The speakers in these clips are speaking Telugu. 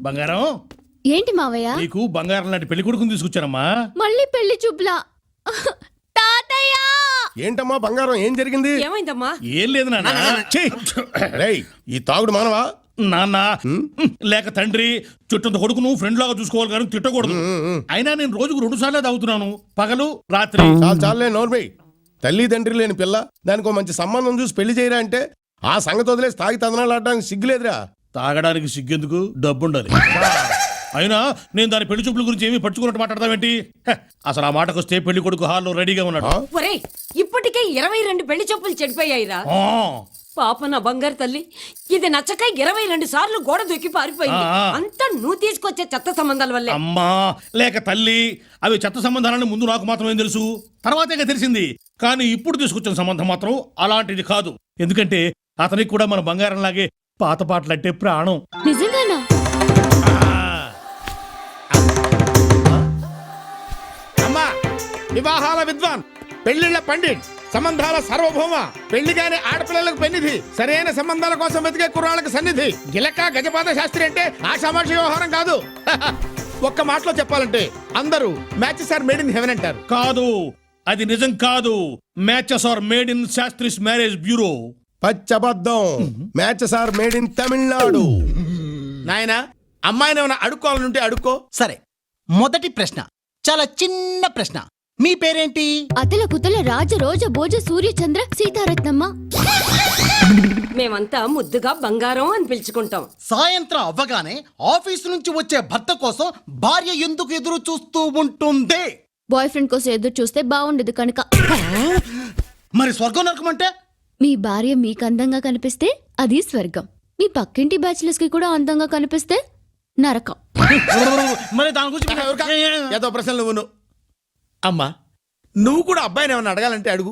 బంగారం ఏంటి మావయ్య? నీకు బంగారం లాంటి పెళ్లి కొడుకుని తీసుకొచ్చానమ్మా. మళ్ళీ పెళ్లి చూపులా? తాతయ్య! ఏంటమ్మా బంగారం, ఏం జరిగింది? ఏమైందమ్మా? ఏం లేదు నాన్న. ఛీ! రేయ్, ఈ తాగుడు మానవా? నాన్న లేక తండ్రి చుట్టంత కొడుకును ఫ్రెండ్ లాగా చూసుకోవాలి కానీ తిట్టకూడదు. అయినా నేను రోజుకు 2 సార్లే తాగుతున్నాను, పగలు రాత్రి. చాలే నోర్మై. తల్లి తండ్రి లేని పిల్ల, దానికి ఒక మంచి సంబంధం చూసి పెళ్లి చేయరా అంటే ఆ సంగతి వదిలేసి తాగి తందనాలు ఆడడానికి సిగ్గులేదురా? తాగడానికి సిగ్గెందుకు, డబ్బుండాలి. అయినా నేను దాని పెళ్లి చూపుల గురించి ఏమీ పట్టుకున్నట్టు మాట్లాడతావేంటి? అసలు ఆ మాటకు వస్తే పెళ్లి కొడుకు హాల్లో రెడీగా ఉన్నాడు. ఒరేయ్, ఇప్పటికే 22 పెళ్లి చూపులు చెడిపోయాయిరా. పాప నా బంగారు తల్లి, ఇది నచ్చక 22 సార్లు గోడ దూకి పారిపోయింది. అంతా నువ్వు తీసుకొచ్చే చెత్త సంబంధాల వల్లే. అమ్మా లేక తల్లి, అవి చెత్త సంబంధాలని ముందు నాకు మాత్రమే తెలుసు, తర్వాతే తెలిసింది. కానీ ఇప్పుడు తీసుకొచ్చిన సంబంధం మాత్రం అలాంటిది కాదు. ఎందుకంటే అతనికి కూడా మన బంగారం లాగే పాత పాటలంటే ప్రాణం. నిజంగానా? అమ్మా, వివాహాల విద్వాన్, పెళ్లిళ్ల పండిట్, సంబంధాల సార్వభౌమ, పెళ్లిగానే ఆడపిల్లలకు పెన్నిధి, సరైన సంబంధాల కోసం వెతికే కుర్రాళ్ళకి సన్నిధి, గిలక గజపాత శాస్త్రి అంటే ఆషామాషి వ్యవహారం కాదు. ఒక్క మాటలో చెప్పాలంటే అందరూ matches are made in heaven అంటారు. కాదు, అది నిజం కాదు. Matches are made in Shastri's marriage bureau. పచ్చబద్ధం. Matches are made in Tamil Nadu. నాయనా, అమ్మాయిని ఏమైనా అడుక్కోవాలంటే అడుక్కో. సరే, మొదటి ప్రశ్న చాలా చిన్న ప్రశ్న. మీ పేరేంటి? అతల కుతల రాజ రోజ భోజ సూర్య చంద్ర సీతారత్నమ్మ. మేమంతా ముద్దుగా బంగారం అని పిలుచుకుంటాం. సాయంత్రం అవ్వగానే ఆఫీసు నుంచి వచ్చే భర్త కోసం భార్య ఎందుకు ఎదురు చూస్తూ ఉంటుంది? బాయ్ ఫ్రెండ్ కోసం ఎదురు చూస్తే బాగుండదు కనుక. మరి స్వర్గం నరకం అంటే? మీ భార్య మీకు అందంగా కనిపిస్తే అది స్వర్గం, మీ పక్కింటి బ్యాచిలర్స్ కి కూడా అందంగా కనిపిస్తే నరకం. మరి దాని గురించి ఏదో ప్రశ్నలు నువ్వు. అమ్మా, నువ్వు కూడా అబ్బాయిని ఏమైనా అడగాలంటే అడుగు.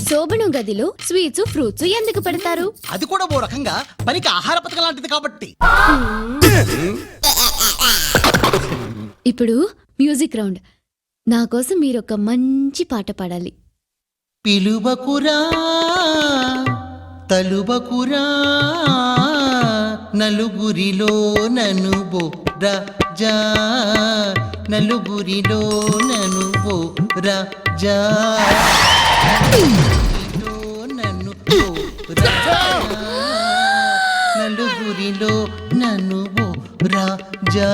శోభనం గదిలో స్వీట్స్ ఫ్రూట్స్ ఎందుకు పెడతారు? అది కూడా ఓ రకంగా పనికి ఆహార పథకం లాంటిది కాబట్టి. ఇప్పుడు మ్యూజిక్ రౌండ్. నా కోసం మీరు ఒక మంచి పాట పాడాలి. పిలువకురా తలుబకురా నలుగురిలో ననుబో రాజా, నలుగురిలో ననుబో రాజా, ననుబో రాజా, నలుగురిలో ననుబో రాజా.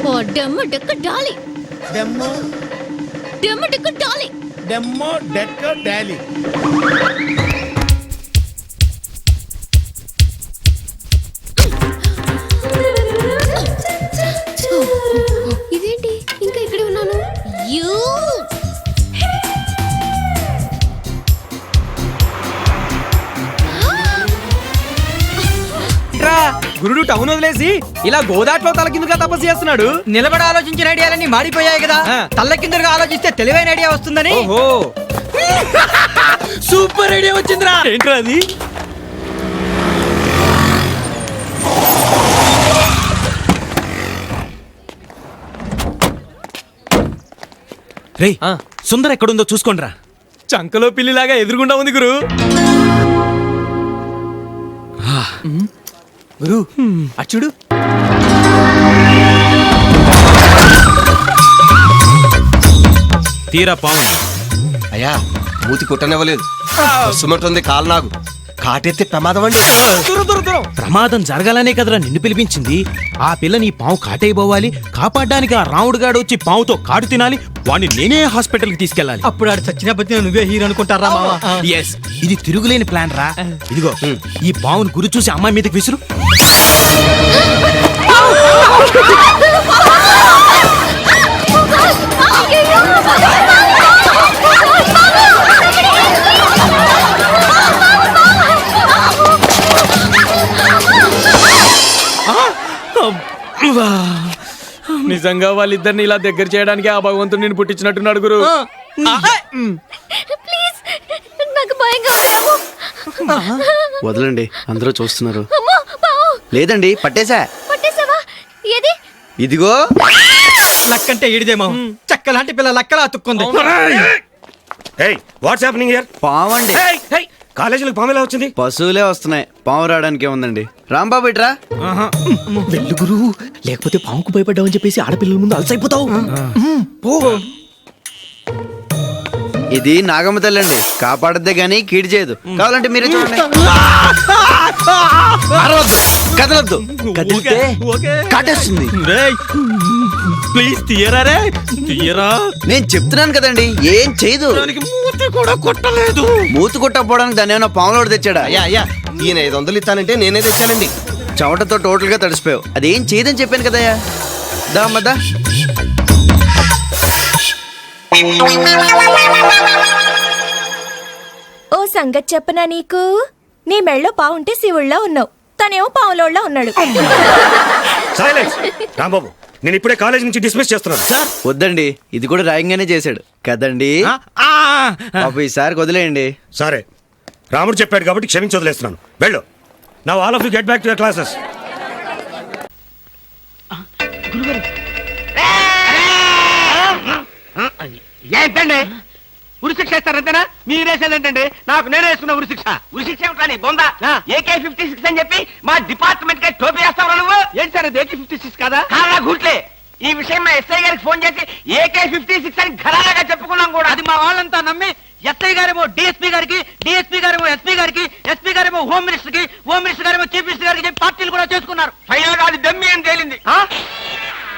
ఓ డమ్మ డెక్క డాలి, డెమ్మో డమ్మ డెక్క డాలి. డెమ్మో డెక్క డాలీ. ఇదేంటి ఇంకా ఇక్కడే ఉన్నాను? గురుడు టౌన్ వదిలేసి ఇలా గోదాట్లో తలకిందుగా తపస్సు చేస్తున్నాడు. నిలబడి ఆలోచించిన ఐడియాలన్నీ మాడిపోయాయి కదా, తల్ల కిందగా ఆలోచిస్తే తెలివైన ఐడియా వస్తుందని. ఓహో, సూపర్ ఐడియా వచ్చిందిరా. ఏంట్రా అది? రేయ్, సుందర ఎక్కడుందో చూసుకోండిరా. చంకలో పిల్లిలాగా ఎదురుగుండా ఉంది గురు. గురు అచ్చుడు. తీరా పావుంది. అయ్యా, మూతి కుట్టనివ్వలేదు. సుమంటుంది కాలు నాగు. కాటెత్తే ప్రమాదం అండి. ప్రమాదం జరగాలనే కదరా నిన్ను పిలిపించింది. ఆ పిల్ల నీ పాము కాటైపోవాలి, కాపాడడానికి ఆ రాముడు గాడు వచ్చి పావుతో కాటు తినాలి, వాడిని నేనే హాస్పిటల్కి తీసుకెళ్ళాలి. అప్పుడు ఆడు చచ్చిన బతిన నువ్వే హీరో అనుకుంటారా మావా? ఎస్, ఇది తిరుగులేని ప్లాన్ రా. ఇదిగో ఈ పావును గురి చూసి అమ్మాయి మీదకి విసురు. నిజంగా వాళ్ళిద్దరిని ఇలా దగ్గర చేయడానికి ఆ భగవంతుడు నేను పుట్టించినట్టున్నాడు గురు. ప్లీజ్, నాకు భయంగా ఉంది. వదలండి, అందరూ చూస్తున్నారు. అమ్మో, పావు. లేదండి, పట్టేశా. పట్టేసావా? ఏది? ఇదిగో. లక్కంటే ఈడిదేమో, చక్కలాంటి పిల్ల లక్కలా అతుక్కుంది. పావండి. కాలేజీలకు పాము ఎలా వచ్చింది? పశువులే వస్తున్నాయి, పాము రావడానికి ఏముందండి. రాంబాబు ఇట్రా. వెళ్ళు గురు, లేకపోతే పాముకు భయపడ్డావని చెప్పేసి ఆడపిల్లల ముందు అలసైపోతావు. ఇది నాగమ్మ తల్లి అండి, కాపాడద్దే గానీ కీడు చేయదు. కావాలంటే మీరే చూడండి. అరవద్దు, కదలొద్దు, కదిలితే కాటేస్తుంది. ప్లీజ్ తీయరా రే, తీయరా. నేను చెప్తున్నాను కదండి, ఏం చేయదు. మూతి కూడా కొట్టలేదు. మూతి కొట్టకపోవడానికి దాన్ని ఏమైనా పాములోడు తెచ్చాడా? అయ్యా ఈయన 500 ఇస్తానంటే నేనే తెచ్చానండి. చెమటతో టోటల్ గా తడిసిపోయావు. అదేం చేయదని చెప్పాను కదయ్యా. దా అమ్మదా. ఓ సంగతి చెప్పనా నీకు, నీ మెళ్ళో పావుంటే శివుళ్ళ ఉన్నావు, తనేమో పావులోళ్ళ ఉన్నాడు. సైలెన్స్. రాంబాబు, నేను ఇప్పుడే కాలేజ్ నుంచి డిస్మిస్ చేస్తున్నాను. వద్దండి, ఇది కూడా రాయంగానే చేశాడు కదండి. పాప ఈసారి వదిలేయండి. సరే, రాముడు చెప్పాడు కాబట్టి క్షమించి వదిలేస్తున్నాను. వెళ్ళు. Now all of you get back to your classes. ఏంటండి ఉరిశిక్ష ఇస్తారంతేనా? మీరేసేదేంటండి? నాకు నేనే వేసుకున్న ఉరిశిక్ష. ఉరిశిక్ష ఏమిటని బొందా? AK-56 అని చెప్పి మా డిపార్ట్మెంట్ కి టోపీ వేస్తావు నువ్వు. ఏంటి సార్ అది AK-56 కాదా? కాదా గుట్లే. ఈ విషయం మా ఎస్ఐ గారికి ఫోన్ చేసి AK-56 అని ఘరాగా చెప్పుకున్నాం కూడా. అది మా వాళ్ళంతా నమ్మి ఎస్ఐ గారేమో డిఎస్పీ గారికి, డిఎస్పీ గారేమో ఎస్పీ గారికి, ఎస్పీ గారేమో హోమ్ మినిస్టర్ కి, హోమ్ మినిస్టర్ గారేమో చీఫ్ మినిస్టర్ గారికి పార్టీలు కూడా చేసుకున్నారు. ఫైనల్ గా అది దమ్మి అని తేలింది.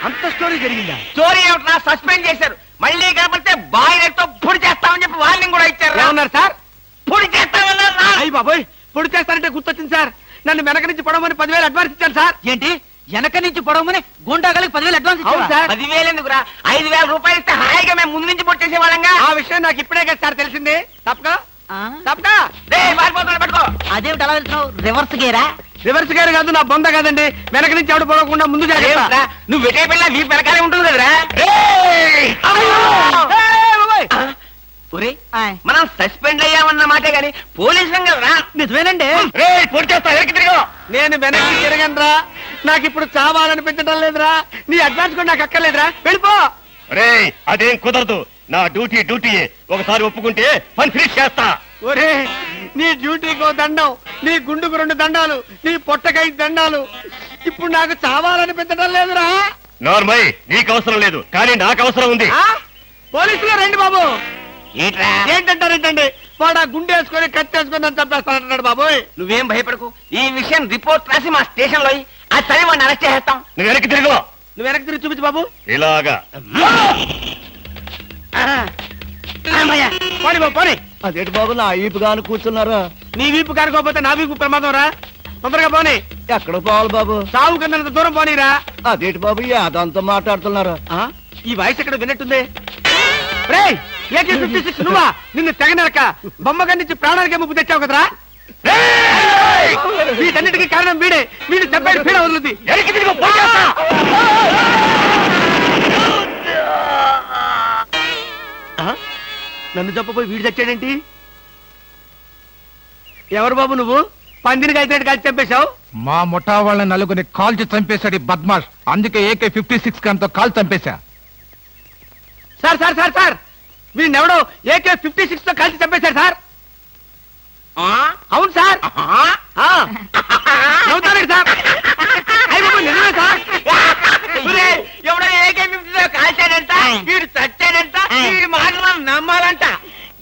అంత స్టోరీ జరిగిందా? స్టోరీ ఏమిటా? సస్పెండ్ చేశారు. మళ్ళీ కనపడితే బాయిలర్తో పొడి చేస్తామని చెప్పి వార్నింగ్ కూడా ఇచ్చారు. ఏమన్నారు సార్? పొడి చేస్తామన్నారు. అయ్యి బాబోయ్, పొడి చేస్తారంటే గుర్తొచ్చింది సార్. నన్ను వెనక నుంచి పొడవమని 10,000 అడ్వాన్స్ ఇచ్చాను సార్. ఏంటి? వెనక నుంచి పొడవమని గుండాగలకి 10,000 అడ్వాన్స్ ఇచ్చారు సార్. 10,000 ఎందుకురా? 5,000 రూపాయలు ఇస్తే హాయిగా మేము ముందు నుంచి పొడి చేసే వాళ్ళంగా. ఆ విషయం నాకు ఇప్పుడే కదా సార్ తెలిసింది. తప్పక పట్టుకో. అదేమిటి అలా వెళ్తున్నావు? రివర్స్ గేరా? రివర్స్ గేర్ కాదు, నా బొంద కాదండి. వెనక నుంచి ఎవడు పొడవకుండా ముందు జాగ్రత్త. నువ్వు వెటే పిల్ల నీ వెనకాలే ఉంటుంది కదరా. మనం సస్పెండ్ అయ్యామన్న మాటే గాని పోలీసు కదరా. నిజమేనండి. నేను వెనక్కి తిరగనరా. నాకు ఇప్పుడు చావాలనిపించడం లేదురా. నీ అడ్వాన్స్ కూడా నాకు అక్కర్లేదురా. వెళ్ళిపో. అదేం కుదరదు. నా డ్యూటీ ఒకసారి ఒప్పుకుంటే పని ఫినిష్ చేస్తా. ఒరే, నీ డ్యూటీకో దండం, నీ గుండుకు 2 దండాలు, నీ పొట్టకై దండాలు. ఇప్పుడు నాకు చావాలనిపించడం లేదురా. నార్మల్, నీకు అవసరం లేదు కానీ నాకు అవసరం ఉంది. పోలీసులు రండి బాబు. ఏంటంటారేంటండి? వాడు ఆ గుండె వేసుకొని కత్తి వేసుకొని నన్ను చంపేస్తానంటున్నాడు బాబోయ్. నువ్వేం భయపడకు. ఈ విషయం రిపోర్ట్ రాసి మా స్టేషన్ లో ఆ చదివి వాడిని అరెస్ట్ చేస్తాం. నువ్వు వెనక్కి తిరుగు. నువ్వు వెనక్కి తిరిగి చూపించు బాబు. ఇలాగా పోనీ బాబు పోనీ. అదేంటి బాబు నా వీపు కాను కూర్చున్నారా? నీ వీపు కానుకోకపోతే నా వీపు ప్రమాదం రా. తొందరగా పోనీ. ఎక్కడ పోవాలి బాబు? సాగు కింద దూరం పోనీరా. అదేంటి బాబు అదంతా మాట్లాడుతున్నారా? ఈ వాయిస్ ఎక్కడ విన్నట్టుంది. AK-56 నువ్వా? నిన్ను తెగనరక బొమ్మగా నుంచి ప్రాణానికే ముప్పు తెచ్చావు కదరా. వీటన్నిటికీ కారణం వీడే. వీడు చెప్పాడు పీడ వదులుద్ది. నన్ను చెప్పపోయి వీడు చచ్చాడేంటి? ఎవరు బాబు నువ్వు? పందిని కలిసినట్టు కలిసి చంపేశావు. మా ముఠా వాళ్ళ నలుగురిని కాల్చి చంపేశాడు బద్మాష్. అందుకే AK-56 గన్తో కాల్ చంపేశా. సార్ సార్ సార్ సార్ వీడినెవడో AK-56 తో కలిసి చంపేశాడు సార్. అవును సార్. నవ్వుతారండి సార్. నిజమే సార్. ఎవడో AK-56 తో కాల్చాడంట, వీడు చచ్చాడంట, వీడి మాటలు నమ్మాలంట.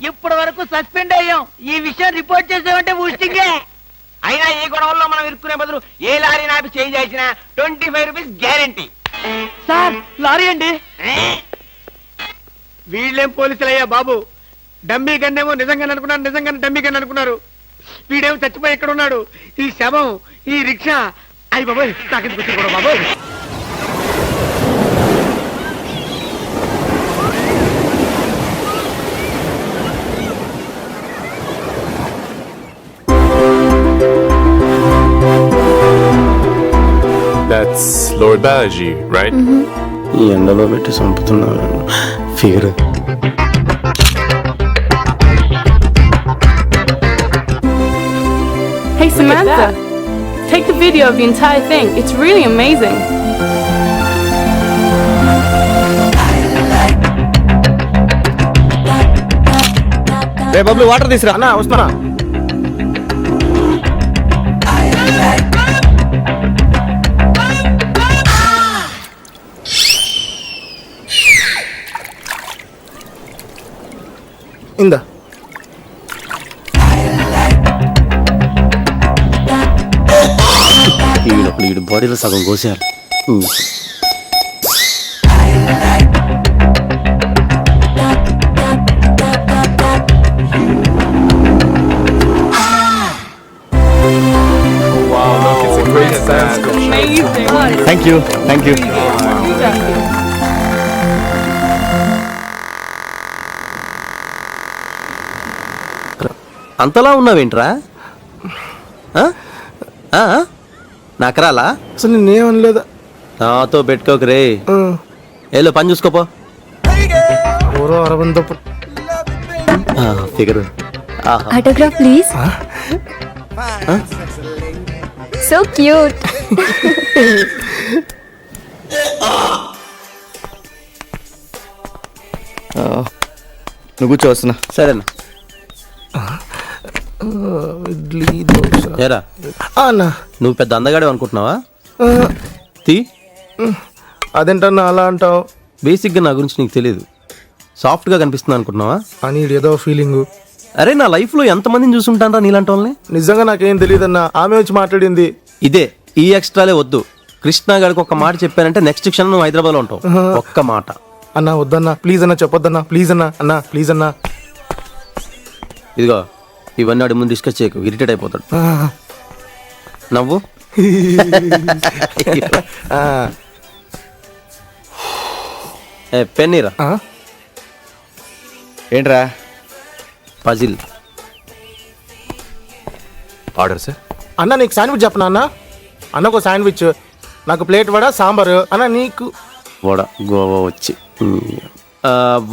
ఇప్పటి వరకు సస్పెండ్ అయ్యాం. ఈ విషయం రిపోర్ట్ చేసామంటే ఊస్టింగే. అయినా ఈ గొడవల్లో మనం ఇరుక్కునే బదులు ఏ లారీ నాపి చేంజ్ చేసినా 25 రూపీస్ గ్యారెంటీ. సార్ లారీ అండి. వీళ్ళేం పోలీసులయ్యా బాబు. డమ్మీ గన్నేమో నిజంగానే అనుకున్నారు, నిజంగానే డమ్మీ గన్ అనుకున్నారు. వీడేమో చచ్చిపోయి ఎక్కడ ఉన్నాడు? ఈ శవం, ఈ రిక్షా. అయ్యి బాబోయ్, నాకెందుకు వచ్చి కూడా బాబోయ్. That's Lord Balaji, right? ఈ ఎండలో పెట్టి చంపుతున్నారు. Figure. Hey Samantha, take the video of the entire thing. It's really amazing. Ray Bablu water తీసురా. అన్నా వస్తానా? ఇందా ఈడు బాడీలో సగం కోసారు. Thank you. అంతలా ఉన్నావేంట్రా? నాకరాలా? అసలు నేనేమనలేదా? నాతో పెట్టుకోకు రే. ఏలో పని చూసుకోపో. ఓరో అరవంద figure. Autograph please. So cute. నువ్వు కూర్చో, వస్తున్నా. సరేనా? ఇడ్లీ దోశ. ఏరా అన్నా, నువ్వు పెద్ద అందగాడే అనుకుంటున్నావా? తీ. అదేంటన్నా అలా అంటావు? బేసిక్గా నా గురించి నీకు తెలియదు. సాఫ్ట్గా కనిపిస్తుంది అనుకుంటున్నావా? అని ఏదో ఫీలింగ్. అరే నా లైఫ్లో ఎంతమందిని చూసుంటానరా నీలాంటి వాళ్ళని. నిజంగా నాకేం తెలియదన్నా. ఆమె వచ్చి మాట్లాడింది ఇదే. ఈ ఎక్స్ట్రాలే వద్దు. కృష్ణ గారికి ఒక మాట చెప్పానంటే నెక్స్ట్ క్షణం నువ్వు హైదరాబాద్లో ఉంటావు. ఒక్క మాట అన్నా. వద్దన్నా ప్లీజ్ అన్నా, చెప్పొద్దన్నా ప్లీజ్ అన్నా. అన్నా ప్లీజ్ అన్నా. ఇదిగో ఇవన్నీ వాడి ముందు డిస్కస్ చేయకు, ఇరిటేట్ అయిపోతాడు. నవ్వు. పెన్నీరా. ఏంట్రా? Puzzle order sir. అన్న నీకు శాండ్విచ్ చెప్పనా అన్న? అన్నకు శాండ్విచ్, నాకు ప్లేట్ వడ సాంబారు. అన్న నీకు వడ గోవా వచ్చి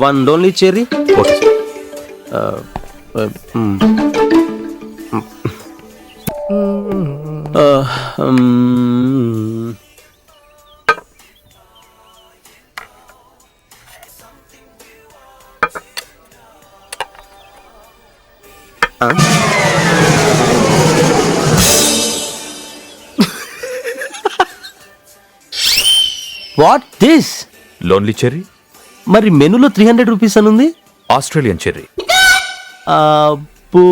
1 only cherry. Okay sir. What this? Lonely cherry. మరి మెనూలో 300 రూపీస్ అని ఉంది. Australian cherry. అబ్బో.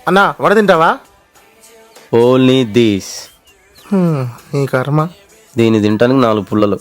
అన్నా వడ తింటావా? Only this. నీ కర్మ. దీన్ని తింటానికి 4 పుల్లలు.